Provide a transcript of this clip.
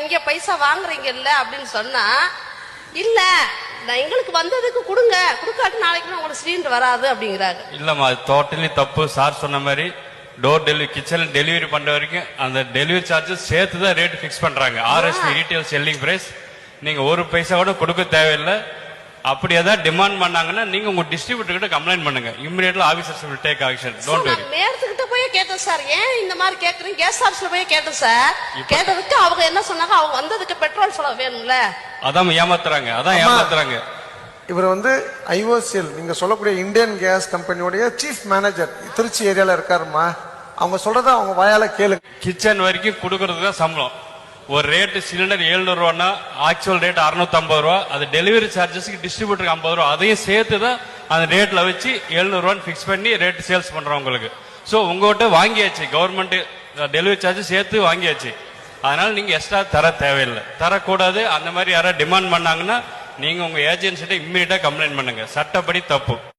இங்க பைசா வாங்குறீங்கல்ல அப்படின்னு சொன்னா, இல்ல நான் எங்களுக்கு வந்ததுக்கு கொடுங்க, கொடுக்காட்டு நாளைக்கு உங்களுக்கு சிலிண்டர் வராது அப்படிங்கிறாங்க. இல்லம்மா, அது டோட்டலி தப்பு. சார் சொன்ன மாதிரி டோர் டெலிவரி, கிச்சன் டெலிவரி பண்ற வரைக்கும் அந்த டெலிவரி சார்ஜஸ் சேர்த்து தான் ரேட் பிக்ஸ் பண்றாங்க. RSP retail selling price. நீங்க ஒரு பைசா கூட கொடுக்க தேவையில்லை. அப்படி ஏதாவது டிமாண்ட் பண்ணாங்கன்னா நீங்க உங்க டிஸ்ட்ரிபியூட்டர் கிட்ட கம்ப்ளைண்ட் பண்ணுங்க. Immediately officers will take action. Don't worry. மேயர்கிட்ட போய் கேட்டேன் சார், ஏன் இந்த மாதிரி கேக்குறீங்க, கேஸ் ஆபீஸ்ல போய் கேட்டேன் சார். கேட்டதுக்கு அவங்க என்ன சொன்னாங்க, அவங்க வந்ததுக்கு பெட்ரோல் செலவு வேணும்ல. அதான் ஏமாத்துறாங்க. இவர் வந்து IOCL நீங்க சொல்லக்கூடிய இந்தியன் கேஸ் கம்பெனியோடைய சீஃப் மேனேஜர் திருச்சி ஏரியால இருக்காருமா. அவங்க சொல்றத அவங்க வாயால கேளுங்க. கிச்சன் வரைக்கும் கொடுக்கறதுக்கு தான் சம்பளம். ஒரு ரேட்டு சிலிண்டர் 700 ரூபான்னா ஆக்சுவல் ரேட் 650 ரூபா. அது டெலிவரி சார்ஜஸ்க்கு டிஸ்ட்ரிபியூட்டருக்கு 50 ரூபா. அதையும் சேர்த்து தான் அந்த ரேட்ல வச்சு 700 ரூபான்னு பிக்ஸ் பண்ணி ரேட் சேல்ஸ் பண்றோம் உங்களுக்கு. ஸோ உங்ககிட்ட வாங்கியாச்சு, கவர்மெண்ட் டெலிவரி சார்ஜ் சேர்த்து வாங்கியாச்சு. அதனால நீங்க எக்ஸ்ட்ரா தர தேவையில்லை, தரக்கூடாது. அந்த மாதிரி யாராவது டிமாண்ட் பண்ணாங்கன்னா நீங்க உங்க ஏஜென்சிட்ட இம்மீடியட்டா கம்ப்ளைண்ட் பண்ணுங்க. சட்டப்படி தப்பு.